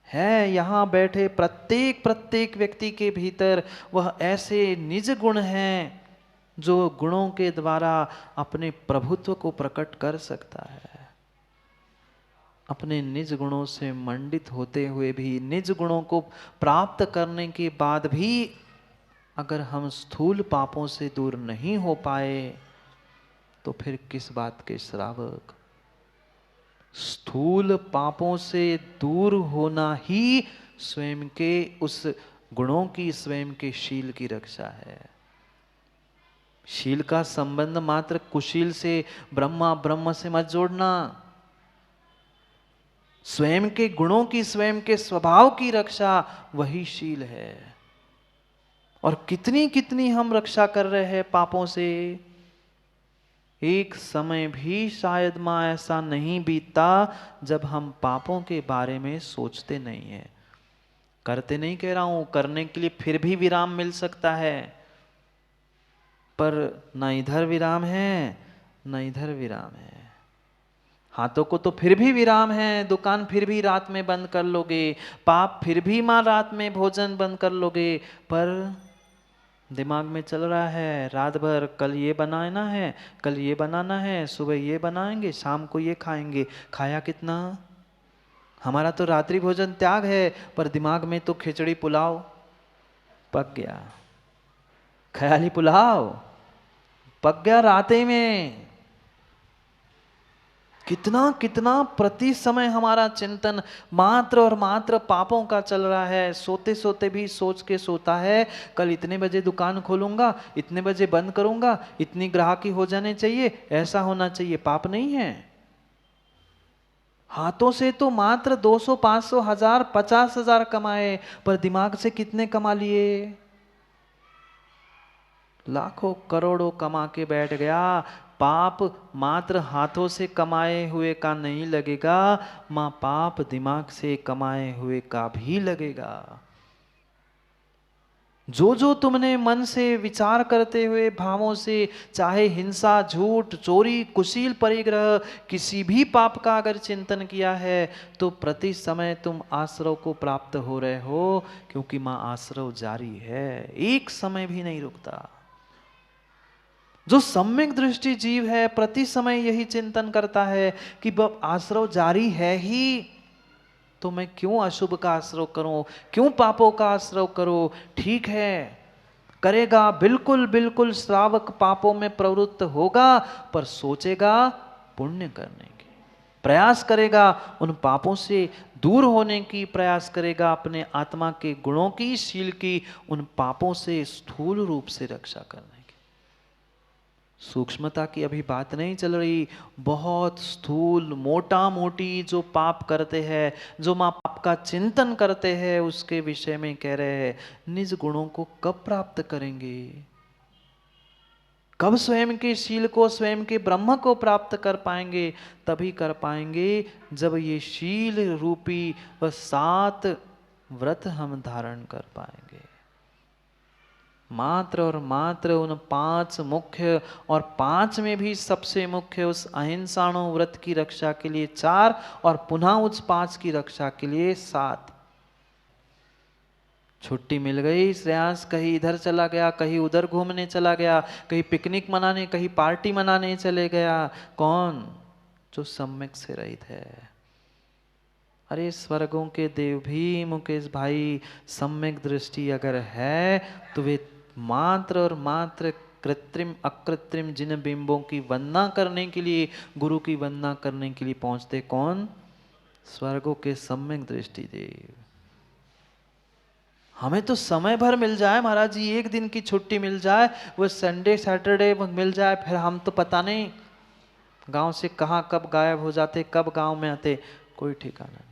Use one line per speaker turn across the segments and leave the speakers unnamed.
है यहाँ बैठे प्रत्येक प्रत्येक व्यक्ति के भीतर वह ऐसे निज गुण हैं जो गुणों के द्वारा अपने प्रभुत्व को प्रकट कर सकता है। अपने निज गुणों से मंडित होते हुए भी, निज गुणों को प्राप्त करने के बाद भी अगर हम स्थूल पापों से दूर नहीं हो पाए तो फिर किस बात के श्रावक। स्थूल पापों से दूर होना ही स्वयं के उस गुणों की, स्वयं के शील की रक्षा है। शील का संबंध मात्र कुशील से, ब्रह्मा ब्रह्म से मत जोड़ना। स्वयं के गुणों की, स्वयं के स्वभाव की रक्षा वही शील है। और कितनी कितनी हम रक्षा कर रहे हैं पापों से। एक समय भी शायद मां ऐसा नहीं बीतता जब हम पापों के बारे में सोचते नहीं है। करते नहीं कह रहा हूं, करने के लिए फिर भी विराम मिल सकता है, पर न इधर विराम है न इधर विराम है। हाथों को तो फिर भी विराम है, दुकान फिर भी रात में बंद कर लोगे, पाप फिर भी मां रात में भोजन बंद कर लोगे, पर दिमाग में चल रहा है रात भर, कल ये बनाना है, कल ये बनाना है, सुबह ये बनाएंगे, शाम को ये खाएंगे। खाया कितना? हमारा तो रात्रि भोजन त्याग है, पर दिमाग में तो खिचड़ी पुलाव पक गया, ख्याली पुलाव पक गया राते में। कितना कितना प्रति समय हमारा चिंतन मात्र और मात्र पापों का चल रहा है। सोते सोते भी सोच के सोता है कल इतने बजे दुकान खोलूंगा, इतने बजे बंद करूंगा, इतनी ग्राहकी हो जाने चाहिए, ऐसा होना चाहिए। पाप नहीं है? हाथों से तो मात्र 200, 500, 1000, 50,000 कमाए, पर दिमाग से कितने कमा लिए? लाखों करोड़ों कमा के बैठ गया। पाप मात्र हाथों से कमाए हुए का नहीं लगेगा, मां पाप दिमाग से कमाए हुए का भी लगेगा। जो जो तुमने मन से विचार करते हुए भावों से, चाहे हिंसा, झूठ, चोरी, कुशील, परिग्रह, किसी भी पाप का अगर चिंतन किया है, तो प्रति समय तुम आश्रव को प्राप्त हो रहे हो, क्योंकि मां आश्रव जारी है, एक समय भी नहीं रुकता। जो सम्यक दृष्टि जीव है प्रति समय यही चिंतन करता है कि आश्रव जारी है ही, तो मैं क्यों अशुभ का आश्रव करूं, क्यों पापों का आश्रव करूं। ठीक है, करेगा, बिल्कुल बिल्कुल श्रावक पापों में प्रवृत्त होगा, पर सोचेगा पुण्य करने की, प्रयास करेगा उन पापों से दूर होने की, प्रयास करेगा अपने आत्मा के गुणों की, शील की, उन पापों से स्थूल रूप से रक्षा करने। सूक्ष्मता की अभी बात नहीं चल रही। बहुत स्थूल मोटा मोटी जो पाप करते हैं, जो मां पाप का चिंतन करते हैं, उसके विषय में कह रहे हैं निज गुणों को कब प्राप्त करेंगे, कब स्वयं के शील को, स्वयं के ब्रह्म को प्राप्त कर पाएंगे। तभी कर पाएंगे जब ये शील रूपी वह 7 व्रत हम धारण कर पाएंगे। मात्र और मात्र उन 5 मुख्य, और 5 में भी सबसे मुख्य उस अहिंसाणु व्रत की रक्षा के लिए 4, और पुनः उस 5 की रक्षा के लिए 7। छुट्टी मिल गई, श्रेयांश कहीं इधर चला गया, कहीं उधर घूमने चला गया, कहीं पिकनिक मनाने, कहीं पार्टी मनाने चले गया। कौन? जो सम्यक से रहित है। अरे स्वर्गों के देव भी मुकेश भाई, सम्यक दृष्टि अगर है तो वे मात्र और मात्र कृत्रिम अकृत्रिम जिन बिंबों की वंदना करने के लिए, गुरु की वंदना करने के लिए पहुंचते कौन? स्वर्गों के सम्यक दृष्टि देव। हमें तो समय भर मिल जाए महाराज जी, एक दिन की छुट्टी मिल जाए, वो संडे सैटरडे मिल जाए, फिर हम तो पता नहीं गांव से कहां कब गायब हो जाते, कब गांव में आते, कोई ठिकाना नहीं।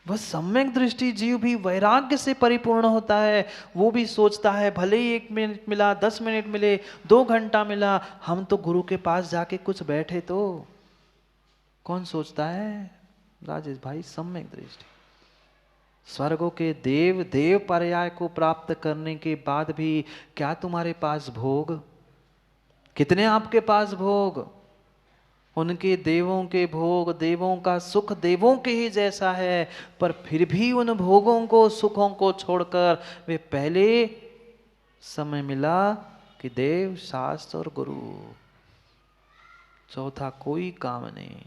वह सम्यक दृष्टि जीव भी वैराग्य से परिपूर्ण होता है। वो भी सोचता है भले ही 1 मिनट मिला, 10 मिनट मिले, 2 घंटा मिला, हम तो गुरु के पास जाके कुछ बैठे तो। कौन सोचता है राजेश भाई? सम्यक दृष्टि। स्वर्गों के देव, देव पर्याय को प्राप्त करने के बाद भी क्या तुम्हारे पास भोग? कितने आपके पास भोग? उनके देवों के भोग, देवों का सुख देवों के ही जैसा है, पर फिर भी उन भोगों को, सुखों को छोड़कर वे पहले समय मिला कि देव, शास्त्र और गुरु, चौथा कोई काम नहीं,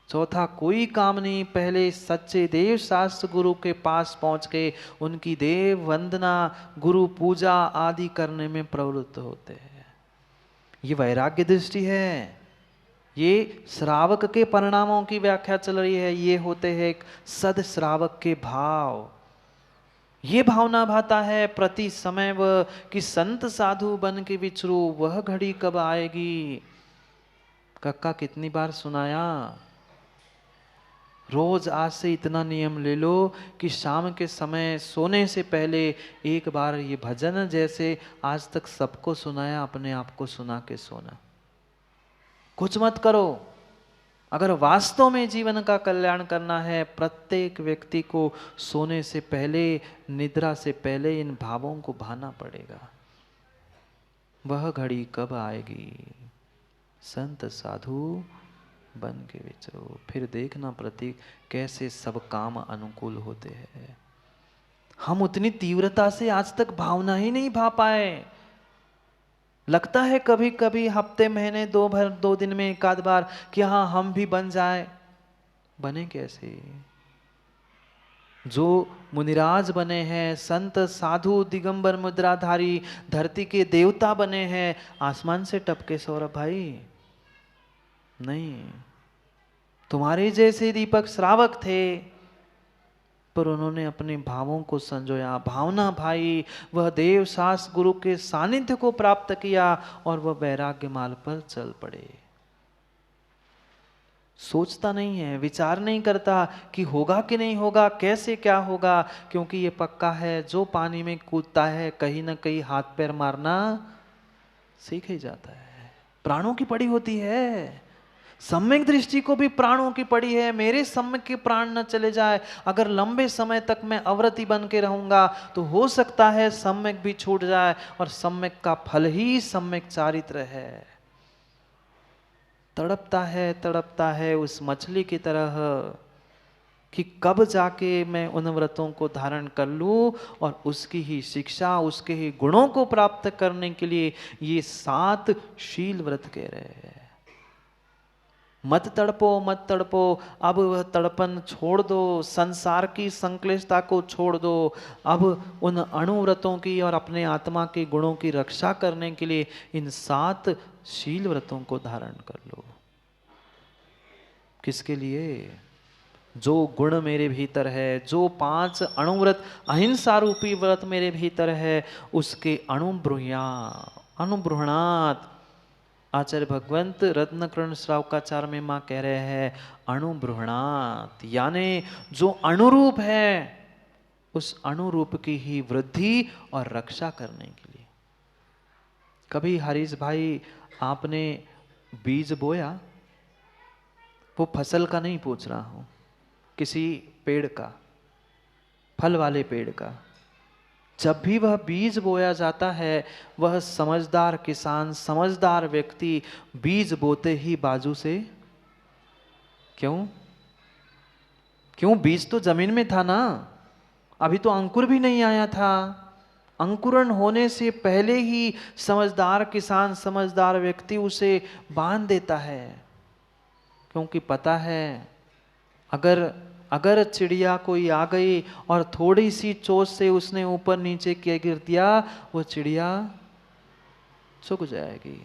चौथा कोई काम नहीं। पहले सच्चे देव शास्त्र गुरु के पास पहुंच के उनकी देव वंदना, गुरु पूजा आदि करने में प्रवृत्त होते हैं। ये वैराग्य दृष्टि है। ये श्रावक के परिणामों की व्याख्या चल रही है। ये होते हैं सद श्रावक के भाव। ये भावना भाता है प्रति समय वह कि संत साधु बन के विचरू, वह घड़ी कब आएगी। कक्का कितनी बार सुनाया। रोज आज से इतना नियम ले लो कि शाम के समय सोने से पहले एक बार ये भजन जैसे आज तक सबको सुनाया, अपने आप को सुना के सोना। कुछ मत करो। अगर वास्तव में जीवन का कल्याण करना है, प्रत्येक व्यक्ति को सोने से पहले, निद्रा से पहले इन भावों को भाना पड़ेगा। वह घड़ी कब आएगी, संत साधु बन के विचरो। फिर देखना प्रतीक कैसे सब काम अनुकूल होते हैं। हम उतनी तीव्रता से आज तक भावना ही नहीं भा पाए। लगता है कभी कभी हफ्ते महीने दो दिन में एक आध बार कि हाँ हम भी बन जाए। बने कैसे? जो मुनिराज बने हैं, संत साधु दिगंबर मुद्राधारी धरती के देवता बने हैं, आसमान से टपके सौरभ भाई नहीं। तुम्हारे जैसे दीपक श्रावक थे, पर उन्होंने अपने भावों को संजोया, भावना भाई, वह देव शास्त्र गुरु के सानिध्य को प्राप्त किया और वह वैराग्य मार्ग पर चल पड़े। सोचता नहीं है, विचार नहीं करता कि होगा कि नहीं होगा, कैसे क्या होगा, क्योंकि ये पक्का है जो पानी में कूदता है कहीं ना कहीं हाथ पैर मारना सीख ही जाता है। प्राणों की पड़ी होती है। सम्यक दृष्टि को भी प्राणों की पड़ी है। मेरे सम्यक के प्राण न चले जाए। अगर लंबे समय तक मैं अवरति बन के रहूंगा तो हो सकता है सम्यक भी छूट जाए, और सम्यक का फल ही सम्यक चारित्र है। तड़पता है उस मछली की तरह कि कब जाके मैं उन व्रतों को धारण कर लूं, और उसकी ही शिक्षा, उसके ही गुणों को प्राप्त करने के लिए ये 7 शील व्रत कह रहे हैं। मत तड़पो, अब वह तड़पन छोड़ दो, संसार की संक्लिष्टता को छोड़ दो। अब उन अणुव्रतों की और अपने आत्मा के गुणों की रक्षा करने के लिए इन 7 शील व्रतों को धारण कर लो। किसके लिए? जो गुण मेरे भीतर है, जो 5 अणुव्रत अहिंसा रूपी व्रत मेरे भीतर है, उसके अणुब्रूहणात्। आचार्य भगवंत रत्नकर्ण श्रावकाचार में माँ कह रहे हैं अणुब्रूहणात्, यानी जो अनुरूप है उस अनुरूप की ही वृद्धि और रक्षा करने के लिए। कभी हरीश भाई आपने बीज बोया? वो फसल का नहीं पूछ रहा हूं, किसी पेड़ का, फल वाले पेड़ का। जब भी वह बीज बोया जाता है, वह समझदार किसान, समझदार व्यक्ति बीज बोते ही बाजू से, क्यों बीज तो जमीन में था ना, अभी तो अंकुर भी नहीं आया था। अंकुरण होने से पहले ही समझदार किसान, समझदार व्यक्ति उसे बांध देता है, क्योंकि पता है अगर चिड़िया कोई आ गई और थोड़ी सी चोट से उसने ऊपर नीचे किया गिर दिया, वो चिड़िया सूख जाएगी।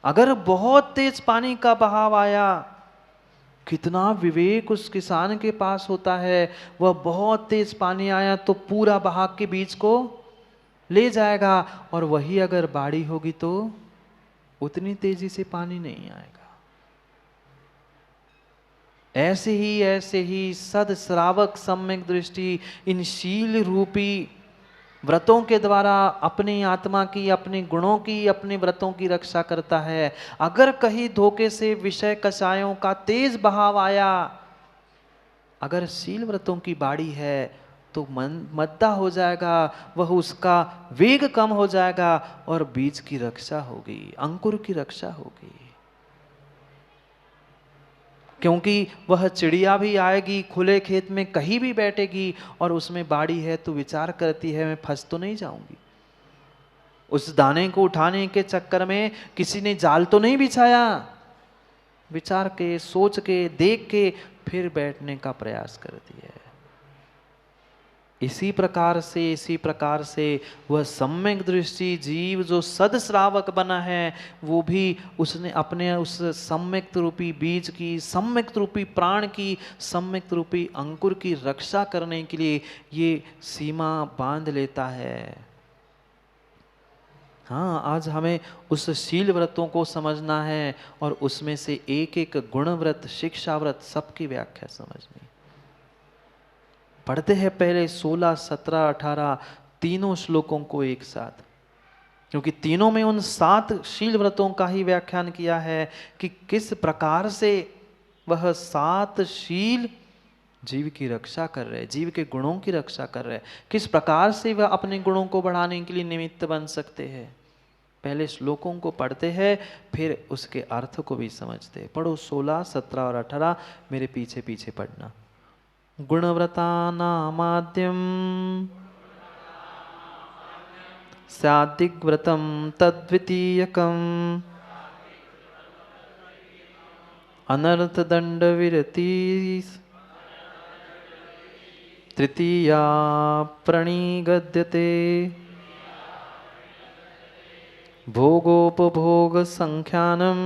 अगर बहुत तेज पानी का बहाव आया, कितना विवेक उस किसान के पास होता है। वह बहुत तेज पानी आया तो पूरा बहा के बीज को ले जाएगा, और वही अगर बाढ़ी होगी तो उतनी तेजी से पानी नहीं आएगा। ऐसे ही सद श्रावक सम्यक दृष्टि इन शील रूपी व्रतों के द्वारा अपनी आत्मा की, अपने गुणों की, अपने व्रतों की रक्षा करता है। अगर कहीं धोखे से विषय कषायों का तेज बहाव आया, अगर शील व्रतों की बाड़ी है तो मन मद्दा हो जाएगा, वह उसका वेग कम हो जाएगा और बीज की रक्षा होगी, अंकुर की रक्षा होगी। क्योंकि वह चिड़िया भी आएगी खुले खेत में कहीं भी बैठेगी और उसमें बाड़ी है तो विचार करती है मैं फंस तो नहीं जाऊंगी। उस दाने को उठाने के चक्कर में किसी ने जाल तो नहीं बिछाया, विचार के सोच के देख के फिर बैठने का प्रयास करती है। इसी प्रकार से वह सम्यक दृष्टि जीव जो सदश्रावक बना है, वो भी उसने अपने उस सम्यक रूपी बीज की, सम्यक रूपी प्राण की, सम्यक रूपी अंकुर की रक्षा करने के लिए ये सीमा बांध लेता है। हाँ, आज हमें उस शील व्रतों को समझना है और उसमें से एक एक गुण व्रत, शिक्षा व्रत सबकी व्याख्या समझनी। पढ़ते हैं पहले 16, 17, 18 तीनों श्लोकों को एक साथ, क्योंकि तीनों में उन 7 शील व्रतों का ही व्याख्यान किया है कि किस प्रकार से वह 7 शील जीव की रक्षा कर रहे, जीव के गुणों की रक्षा कर रहे, किस प्रकार से वह अपने गुणों को बढ़ाने के लिए निमित्त बन सकते हैं। पहले श्लोकों को पढ़ते हैं, फिर उसके अर्थ को भी समझते हैं। पढ़ो 16, 17 और 18 मेरे पीछे पीछे पढ़ना। गुणव्रतानामाद्यं स्यादिग्व्रतं तद्वितीयकम् अनर्थदण्डविरति तृतीया प्रणिगद्यते भोगोपभोग संख्यानम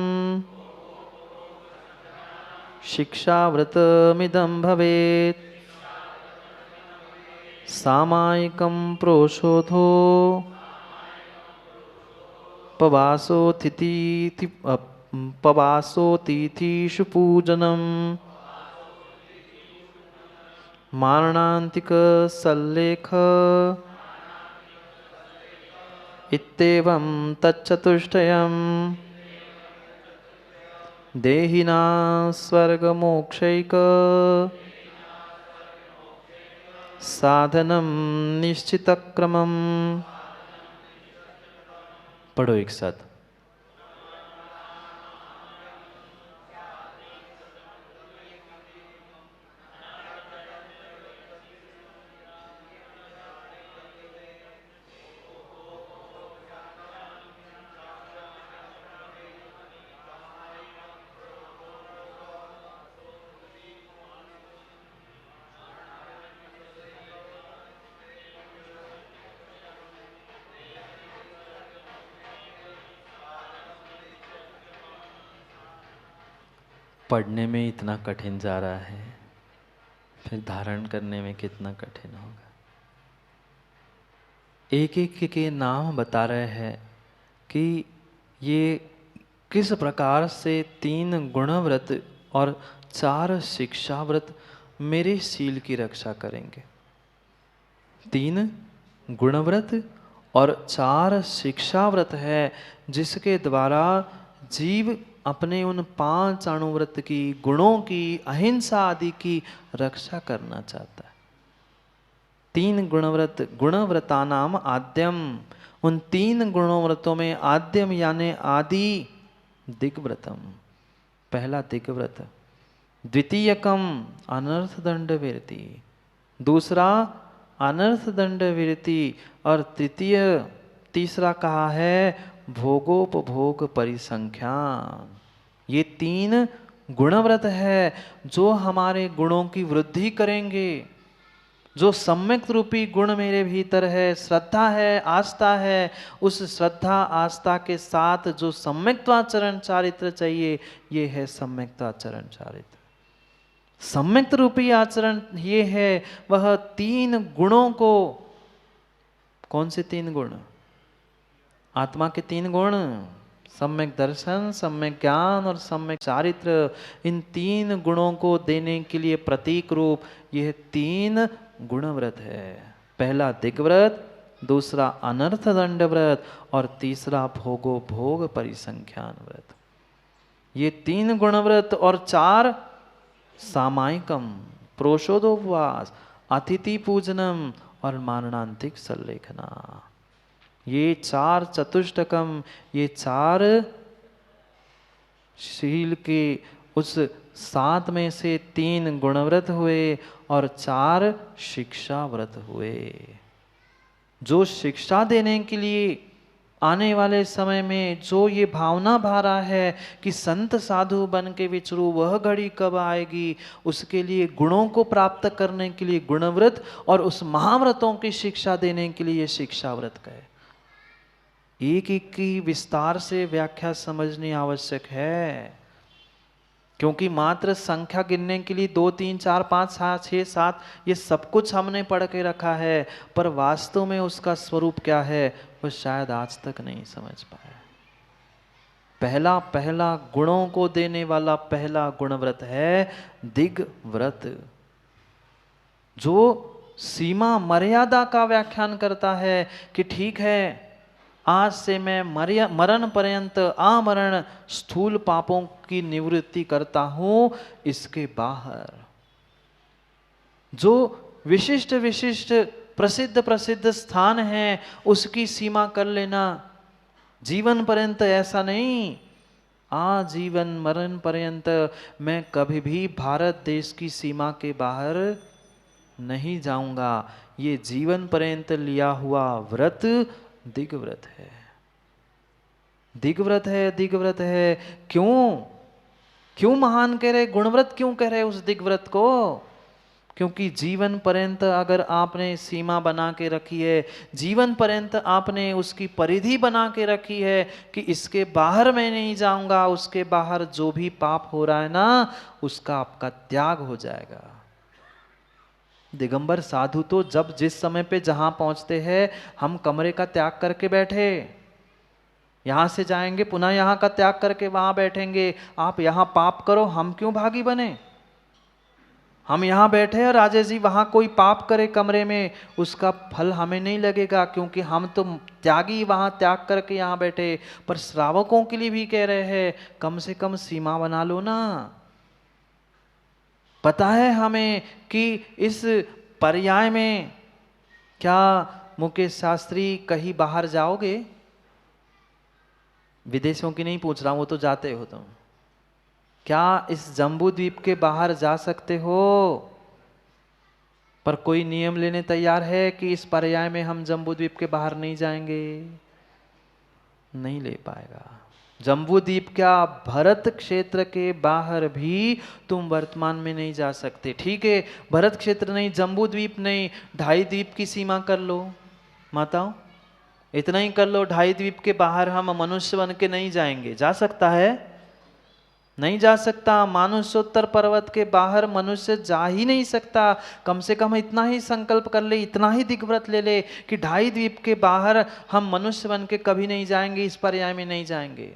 शिक्षाव्रतमिदं भवेत् सामायिकं प्रोषोधो पवासोतिथिषु पूजनम् मारणान्तिक सल्लेख इत्येवं तच्चतुष्टयम् देहिना स्वर्गमोक्षैक साधनं निश्चितक्रमम्। पढ़ो एक साथ। पढ़ने में इतना कठिन जा रहा है, फिर धारण करने में कितना कठिन होगा। एक एक के नाम बता रहे हैं कि ये किस प्रकार से 3 गुणव्रत और 4 शिक्षा व्रत मेरे शील की रक्षा करेंगे। 3 गुणव्रत और 4 शिक्षा व्रत है जिसके द्वारा जीव अपने उन 5 अणुव्रत की, गुणों की, अहिंसा आदि की रक्षा करना चाहता है। 3 गुणव्रत, गुणव्रतानाम आद्यम, उन 3 गुणव्रतों में आद्यम यानी आदि दिग्व्रतम, पहला दिग्व्रत। द्वितीयकम अनर्थदंड विरति, दूसरा अनर्थदंड विरति, और तीसरा कहा है भोगोपभोग परिसंख्यान। ये 3 गुणव्रत है जो हमारे गुणों की वृद्धि करेंगे। जो सम्यक रूपी गुण मेरे भीतर है, श्रद्धा है, आस्था है, उस श्रद्धा आस्था के साथ जो सम्यक्त्वाचरण चारित्र चाहिए, ये है सम्यक्त्वाचरण चारित्र। सम्यक रूपी आचरण ये है, वह 3 गुणों को, कौन से 3 गुण? आत्मा के 3 गुण, सम्यक दर्शन, सम्यक ज्ञान और सम्यक चारित्र। इन 3 गुणों को देने के लिए प्रतीक रूप यह 3 गुणव्रत है। पहला दिग्व्रत, दूसरा अनर्थदंड व्रत और तीसरा भोगो भोग परिसंख्यान व्रत। ये 3 गुणव्रत और 4 सामायिकम, प्रोषोदोपवास, अतिथि पूजनम और मारणांतिक सल्लेखना। ये 4 चतुष्टकम, ये 4 शील के उस 7 में से 3 गुणव्रत हुए और 4 शिक्षा व्रत हुए। जो शिक्षा देने के लिए आने वाले समय में जो ये भावना भा रहा है कि संत साधु बन के विचरू, वह घड़ी कब आएगी, उसके लिए गुणों को प्राप्त करने के लिए गुणव्रत और उस महाव्रतों की शिक्षा देने के लिए शिक्षा व्रत का है। एक एक की विस्तार से व्याख्या समझनी आवश्यक है, क्योंकि मात्र संख्या गिनने के लिए 2 3 4 5 6 7 ये सब कुछ हमने पढ़ के रखा है, पर वास्तव में उसका स्वरूप क्या है वो शायद आज तक नहीं समझ पाए। पहला पहला गुणों को देने वाला पहला गुणव्रत है दिग व्रत, जो सीमा मर्यादा का व्याख्यान करता है कि ठीक है, आज से मैं मरण पर्यंत आमरण स्थूल पापों की निवृत्ति करता हूं। इसके बाहर जो विशिष्ट विशिष्ट प्रसिद्ध प्रसिद्ध स्थान हैं उसकी सीमा कर लेना, जीवन पर्यंत ऐसा नहीं, आजीवन मरण पर्यंत मैं कभी भी भारत देश की सीमा के बाहर नहीं जाऊंगा। ये जीवन पर्यंत लिया हुआ व्रत दिग्व्रत है, दिग्व्रत है, दिग्व्रत है। क्यों क्यों महान कह रहे, गुणव्रत क्यों कह रहे उस दिग्व्रत को? क्योंकि जीवन पर्यंत अगर आपने सीमा बना के रखी है, जीवन पर्यंत आपने उसकी परिधि बना के रखी है कि इसके बाहर मैं नहीं जाऊंगा, उसके बाहर जो भी पाप हो रहा है ना उसका आपका त्याग हो जाएगा। दिगंबर साधु तो जब जिस समय पे जहां पहुंचते हैं, हम कमरे का त्याग करके बैठे, यहां से जाएंगे पुनः यहां का त्याग करके वहां बैठेंगे। आप यहां पाप करो, हम क्यों भागी बने? हम यहां बैठे और राजेश जी वहां कोई पाप करे कमरे में, उसका फल हमें नहीं लगेगा क्योंकि हम तो त्यागी वहां त्याग करके यहां बैठे। पर श्रावकों के लिए भी कह रहे हैं कम से कम सीमा बना लो ना। पता है हमें कि इस पर्याय में, क्या मुकेश शास्त्री कहीं बाहर जाओगे? विदेशों की नहीं पूछ रहा हूं, वो तो जाते हो तुम। क्या इस जम्बू द्वीप के बाहर जा सकते हो? पर कोई नियम लेने तैयार है कि इस पर्याय में हम जम्बू द्वीप के बाहर नहीं जाएंगे? नहीं ले पाएगा। जम्बू द्वीप क्या, भरत क्षेत्र के बाहर भी तुम वर्तमान में नहीं जा सकते। ठीक है, भरत क्षेत्र नहीं, जम्बू द्वीप नहीं, 2.5 द्वीप की सीमा कर लो माताओं, इतना ही कर लो। 2.5 द्वीप के बाहर हम मनुष्य बन के नहीं जाएंगे। जा सकता है? नहीं जा सकता। मानुष्योत्तर पर्वत के बाहर मनुष्य जा ही नहीं सकता। कम से कम इतना ही संकल्प कर ले, इतना ही दिग्व्रत ले ले कि 2.5 द्वीप के बाहर हम मनुष्य बन के कभी नहीं जाएंगे, इस पर्याय में नहीं जाएंगे।